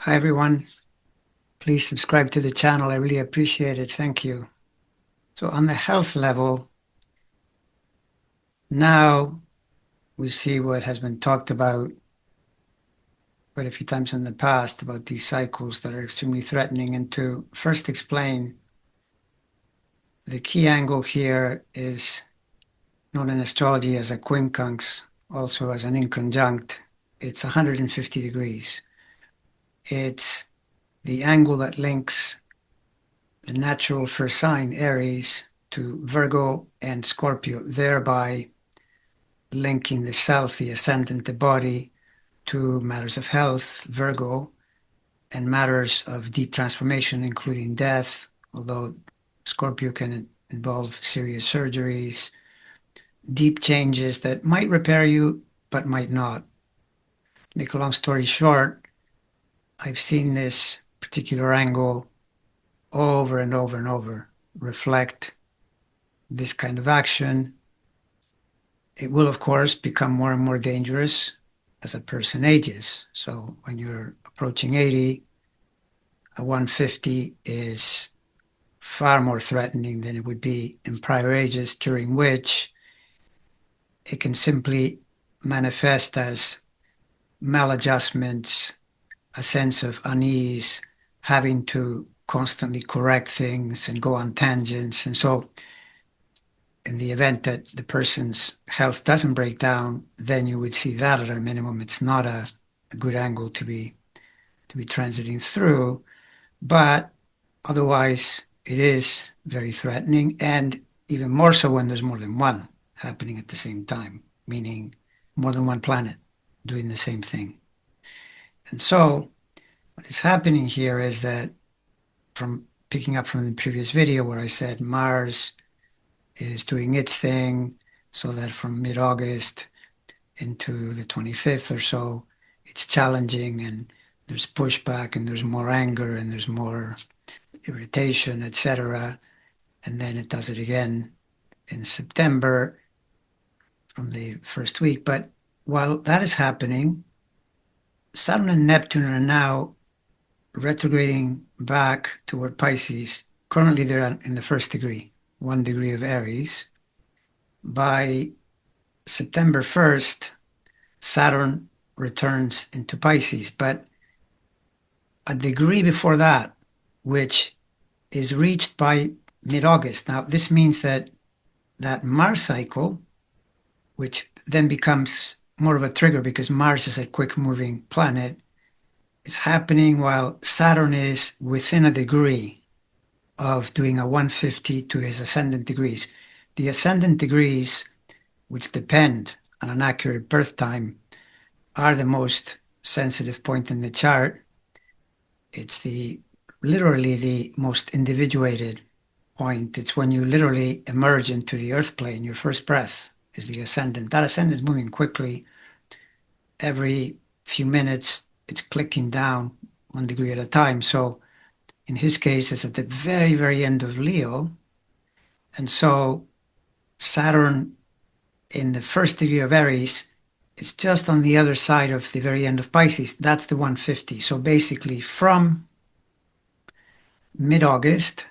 Hi, everyone. Please subscribe to the channel. I really appreciate it. Thank you. So on the health level, now we see what has been talked about quite a few times in the past about these cycles that are extremely threatening. And to first explain, the key angle here is known in astrology as a quincunx, also as an inconjunct. It's 150 degrees. It's the angle that links the natural first sign, Aries, to Virgo and Scorpio, thereby linking the self, the ascendant, the body, to matters of health, Virgo, and matters of deep transformation, including death, although Scorpio can involve serious surgeries, deep changes that might repair you, but might not. To make a long story short, I've seen this particular angle over and over and over reflect this kind of action. It will, of course, become more and more dangerous as a person ages. So when you're approaching 80, a 150 is far more threatening than it would be in prior ages, during which it can simply manifest as maladjustments, a sense of unease, having to constantly correct things and go on tangents. And so in the event that the person's health doesn't break down, then you would see that at a minimum. It's not a good angle to be transiting through, but otherwise it is very threatening, and even more so when there's more than one happening at the same time, meaning more than one planet doing the same thing. And so what is happening here is that, from picking up from the previous video where I said Mars is doing its thing, so that from mid-August into the 25th or so, it's challenging and there's pushback and there's more anger and there's more irritation, etc. And then it does it again in September from the first week. But while that is happening, Saturn and Neptune are now retrograding back toward Pisces. Currently, they're in the first degree, 1 degree of Aries. By September 1st, Saturn returns into Pisces, but a degree before that, which is reached by mid-August. Now, this means that Mars cycle, which then becomes more of a trigger because Mars is a quick-moving planet, is happening while Saturn is within a degree of doing a 150 to his ascendant degrees. The ascendant degrees, which depend on an accurate birth time, are the most sensitive point in the chart. It's literally the most individuated point. It's when you literally emerge into the earth plane. Your first breath is the ascendant. That ascendant is moving quickly. Every few minutes, it's clicking down 1 degree at a time. So in his case, it's at the very, very end of Leo. And so Saturn in the first degree of Aries, it's just on the other side of the very end of Pisces. That's the 150. So basically from mid-August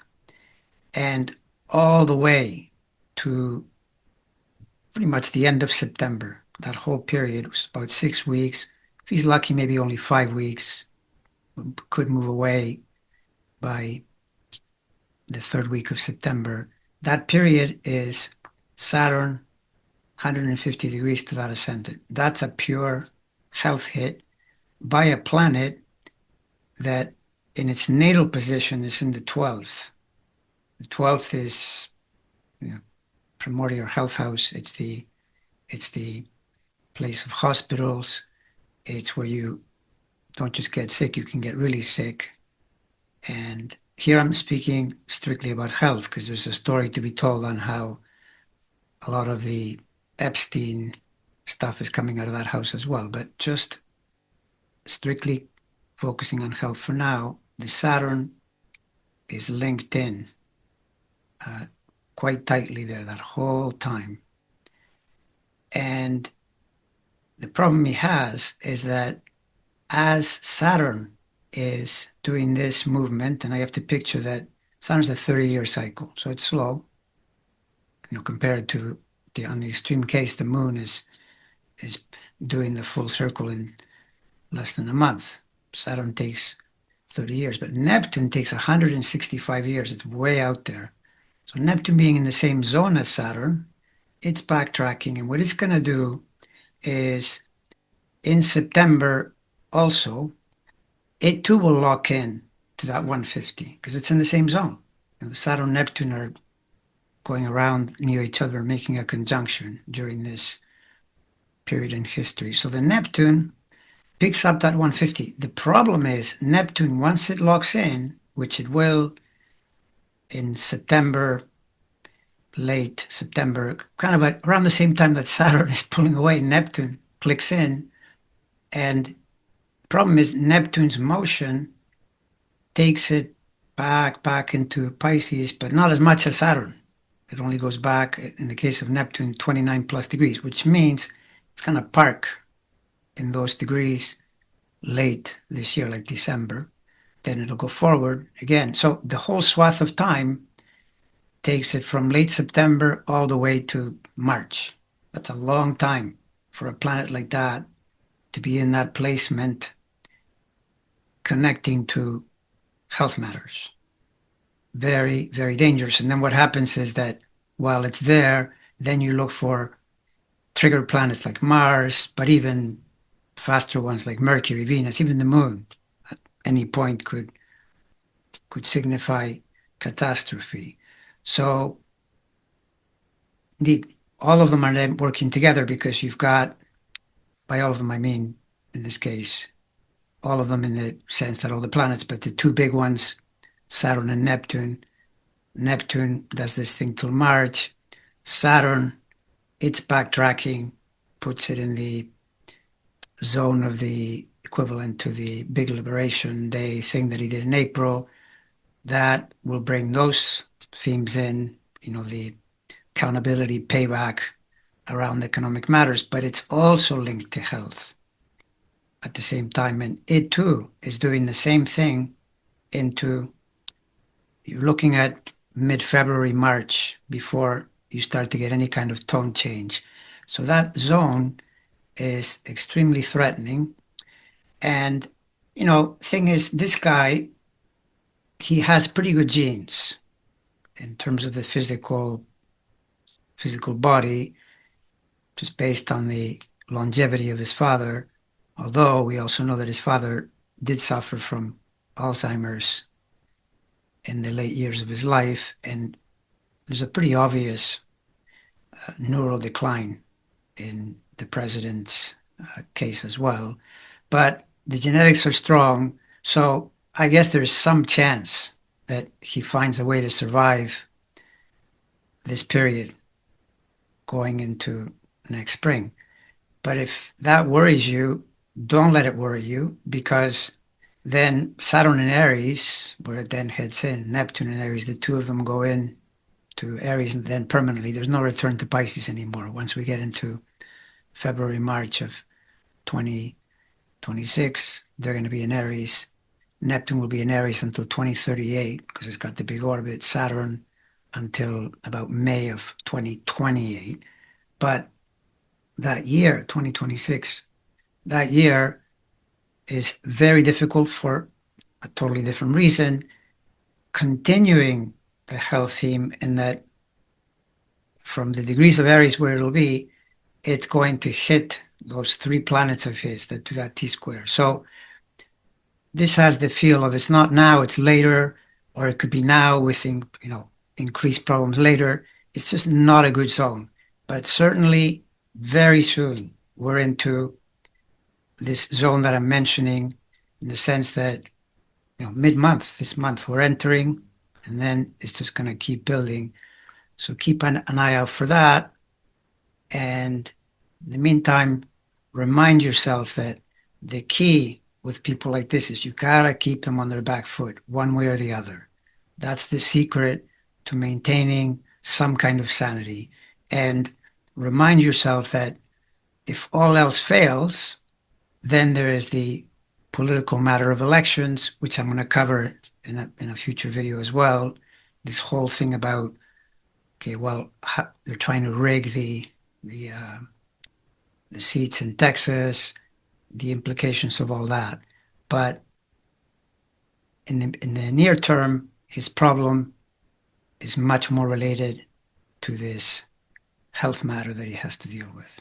and all the way to pretty much the end of September, that whole period was about 6 weeks. If he's lucky, maybe only 5 weeks, could move away by the third week of September. That period is Saturn 150 degrees to that ascendant. That's a pure health hit by a planet that in its natal position is in the 12th. The 12th is, primordial health house. It's the place of hospitals. It's where you don't just get sick, you can get really sick. And here I'm speaking strictly about health because there's a story to be told on how a lot of the Epstein stuff is coming out of that house as well. But just strictly focusing on health for now, the Saturn is linked in quite tightly there that whole time. And the problem he has is that as Saturn is doing this movement, and I have to picture that Saturn's a 30-year cycle, so it's slow, compared to on the extreme case, the moon is doing the full circle in less than a month. Saturn takes 30 years, but Neptune takes 165 years. It's way out there. So Neptune being in the same zone as Saturn, it's backtracking, and what it's going to do is in September also, it too will lock in to that 150 because it's in the same zone. Saturn and Neptune are going around near each other, making a conjunction during this period in history. So the Neptune picks up that 150. The problem is Neptune, once it locks in, which it will in September, late September, kind of around the same time that Saturn is pulling away, Neptune clicks in. And the problem is Neptune's motion takes it back into Pisces, but not as much as Saturn. It only goes back, in the case of Neptune, 29 plus degrees, which means it's going to park in those degrees late this year, like December. Then it'll go forward again. So the whole swath of time takes it from late September all the way to March. That's a long time for a planet like that to be in that placement connecting to health matters. Very, very dangerous. And then what happens is that while it's there, then you look for trigger planets like Mars, but even faster ones like Mercury, Venus, even the moon at any point could signify catastrophe. So indeed, all of them are then working together because you've got, by all of them I mean, in this case, all of them in the sense that all the planets, but the two big ones, Saturn and Neptune. Neptune does this thing till March. Saturn, it's backtracking, puts it in the zone of the equivalent to the big Liberation Day thing that he did in April. That will bring those themes in, the accountability, payback around economic matters, but it's also linked to health at the same time. And it too is doing the same thing you're looking at mid-February, March, before you start to get any kind of tone change. So that zone is extremely threatening. And, thing is, this guy, he has pretty good genes in terms of the physical body, just based on the longevity of his father. Although we also know that his father did suffer from Alzheimer's in the late years of his life, and there's a pretty obvious neural decline in the president's case as well. But the genetics are strong, so I guess there's some chance that he finds a way to survive this period going into next spring. But if that worries you, don't let it worry you, because then Saturn in Aries, where it then heads in, Neptune in Aries, the two of them go in to Aries, and then permanently, there's no return to Pisces anymore. Once we get into February, March of 2026, they're going to be in Aries. Neptune will be in Aries until 2038 because it's got the big orbit. Saturn until about May of 2028. But that year, 2026, that year is very difficult for a totally different reason, continuing the health theme in that from the degrees of Aries where it'll be, it's going to hit those three planets of his that do that T-square. So this has the feel of it's not now, it's later, or it could be now with increased problems later. It's just not a good zone. But certainly very soon we're into this zone that I'm mentioning, in the sense that mid-month, this month we're entering, and then it's just going to keep building. So keep an eye out for that. And in the meantime, remind yourself that the key with people like this is you gotta keep them on their back foot, one way or the other. That's the secret to maintaining some kind of sanity. And remind yourself that if all else fails, then there is the political matter of elections, which I'm going to cover in a future video as well. This whole thing about, okay, well, they're trying to rig the seats in Texas, the implications of all that. But in the near term, his problem is much more related to this health matter that he has to deal with.